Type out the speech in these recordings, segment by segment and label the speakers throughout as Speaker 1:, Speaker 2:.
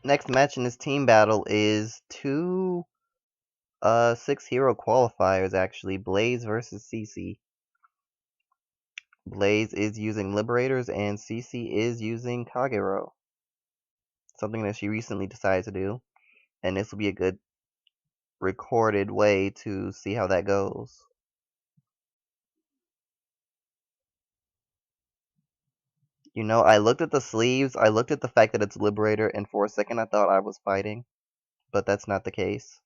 Speaker 1: Next match in this team battle is two 6-hero qualifiers actually. Blaze versus Cece. Blaze is using Liberators and Cece is using Kagero. Something that she recently decided to do. And this will be a good recorded way to see how that goes. You know, I looked at the sleeves, I looked at the fact that it's Liberator, and for a second I thought I was fighting. But that's not the case.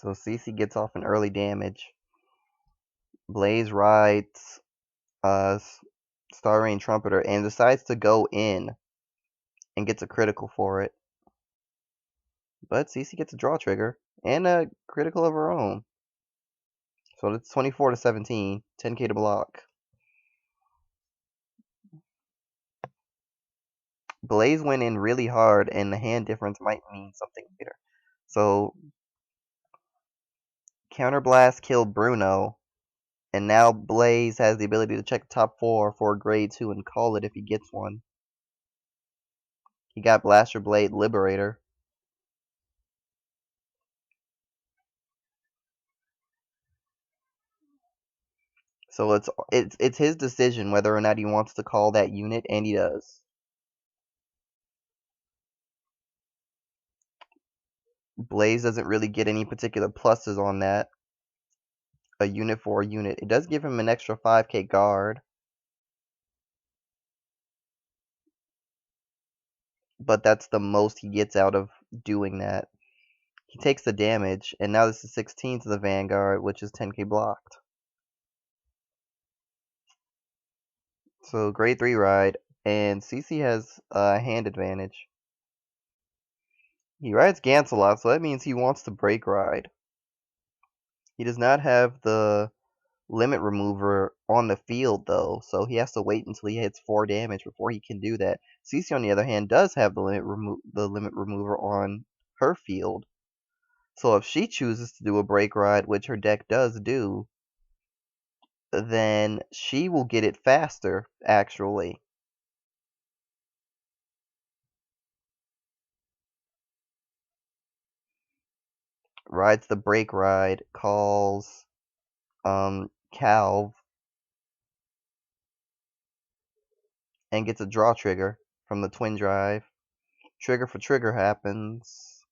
Speaker 1: So Cece gets off an early damage. Blaze rides Star Rain Trumpeter and decides to go in and gets a critical for it. But Cece gets a draw trigger and a critical of her own. So it's 24 to 17, 10k to block. Blaze went in really hard and the hand difference might mean something later. So Counterblast killed Bruno, and now Blaze has the ability to check top 4 for a grade 2 and call it if he gets one. He got Blaster Blade Liberator. So it's his decision whether or not he wants to call that unit, and he does. Blaze doesn't really get any particular pluses on that. A unit for a unit. It does give him an extra 5k guard. But that's the most he gets out of doing that. He takes the damage, and now this is 16 to the Vanguard, which is 10k blocked. So grade 3 ride, and Cece has a hand advantage. He rides Gantz a lot, so that means he wants to break ride. He does not have the limit remover on the field though, so he has to wait until he hits 4 damage before he can do that. Cece on the other hand does have the limit remover on her field. So if she chooses to do a break ride, which her deck does do, then she will get it faster, actually. Rides the break ride, calls Calv, and gets a draw trigger from the twin drive. Trigger for trigger happens.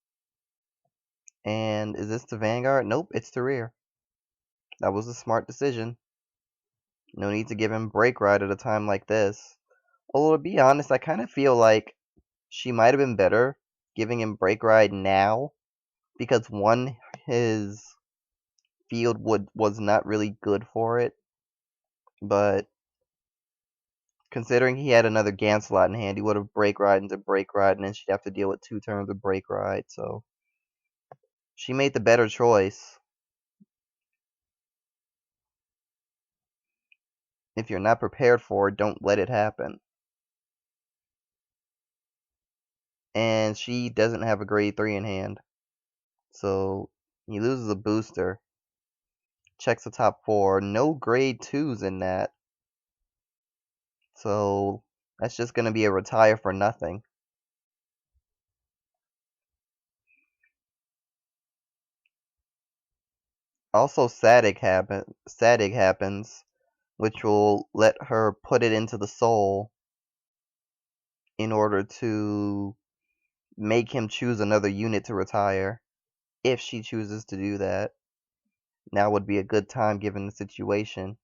Speaker 1: And is this the Vanguard? Nope, it's the rear. That was a smart decision. No need to give him break ride at a time like this. Although, to be honest, I kind of feel like she might have been better giving him break ride now. Because one, his field was not really good for it. But considering he had another Gant slot in hand, he would have break ride into break ride, and then she'd have to deal with 2 turns of break ride. So she made the better choice. If you're not prepared for it, don't let it happen. And she doesn't have a grade 3 in hand. So he loses a booster. Checks the top 4. No grade 2s in that. So that's just going to be a retire for nothing. Also, Sadig happens, which will let her put it into the soul in order to make him choose another unit to retire. If she chooses to do that, now would be a good time given the situation.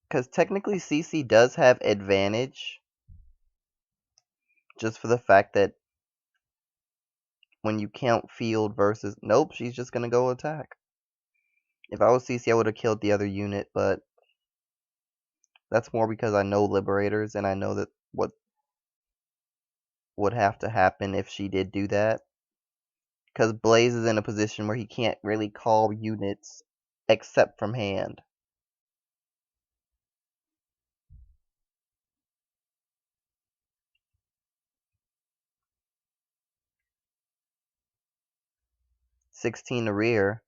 Speaker 1: Because technically Cece does have advantage, just for the fact that when you count field versus... Nope, she's just going to go attack. If I was Cece, I would have killed the other unit, but that's more because I know Liberators, and I know that what would have to happen if she did do that. Because Blaze is in a position where he can't really call units except from hand. "16 to rear."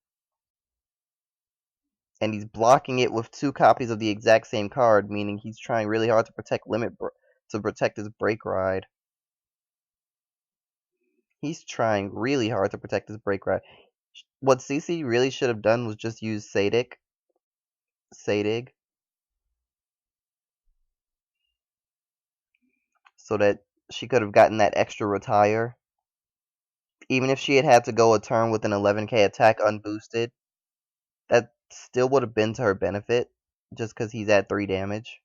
Speaker 1: And he's blocking it with 2 copies of the exact same card, meaning he's trying really hard to protect his break ride. He's trying really hard to protect his break ride. What Cece really should have done was just use Sadig, so that she could have gotten that extra retire. Even if she had had to go a turn with an 11k attack unboosted, that still would have been to her benefit, just because he's at 3 damage.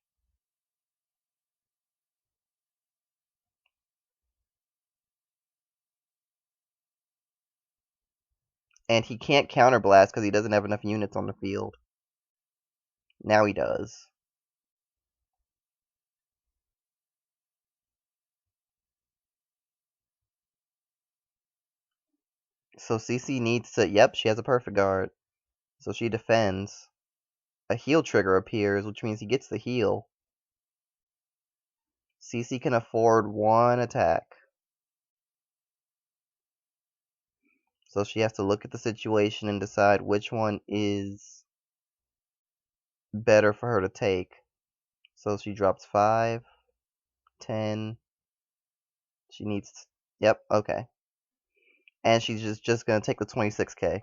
Speaker 1: And he can't counterblast because he doesn't have enough units on the field. Now he does. So Cece needs to... Yep, she has a perfect guard. So she defends. A heal trigger appears, which means he gets the heal. Cece can afford 1 attack. So she has to look at the situation and decide which one is better for her to take. So she drops 5, 10. She needs... Yep, okay. And she's just going to take the 26k.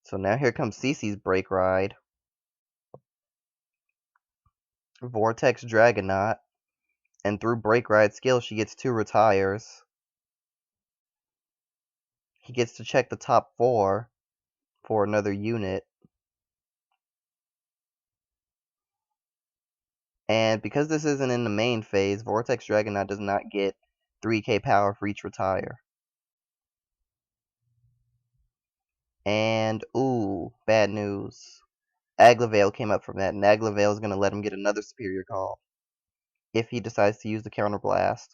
Speaker 1: So now here comes Cece's break ride. Vortex Dragonaut. And through break ride skill, she gets 2 retires. He gets to check the top 4 for another unit. And because this isn't in the main phase, Vortex Dragonaut does not get 3k power for each retire. And, ooh, bad news. Aglavale came up from that, and Aglavale is going to let him get another superior call if he decides to use the counterblast.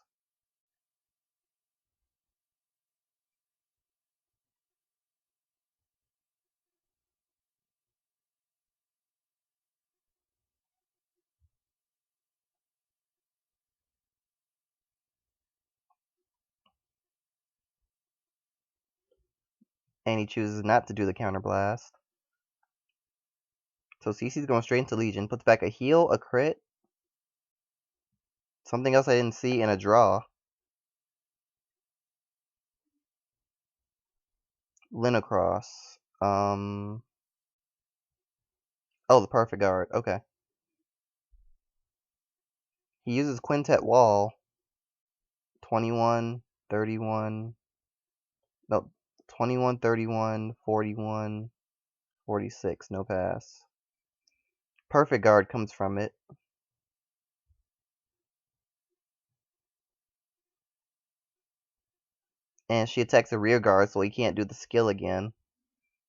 Speaker 1: And he chooses not to do the counterblast. So Cece's going straight into Legion. Puts back a heal, a crit, something else I didn't see, and a draw. Linacross. Oh, the perfect guard. Okay. He uses Quintet Wall. 21, 31. No, 21, 31, 41, 46. No pass. Perfect guard comes from it. And she attacks a rear guard, so he can't do the skill again.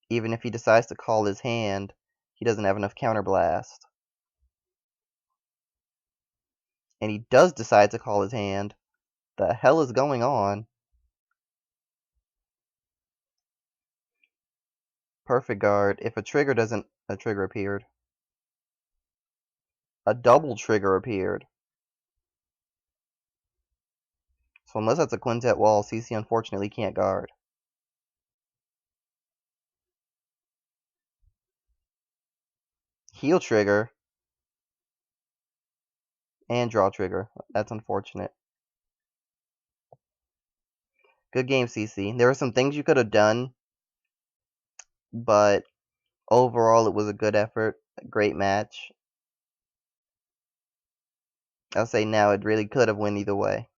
Speaker 1: Even if he decides to call his hand, he doesn't have enough counterblast. And he does decide to call his hand. The hell is going on? Perfect guard. If a trigger doesn't... A trigger appeared. A double trigger appeared. So unless that's a quintet wall, Cece unfortunately can't guard. Heal trigger. And draw trigger. That's unfortunate. Good game, Cece. There were some things you could have done, but overall it was a good effort. A great match. I'll say now it really could have went either way.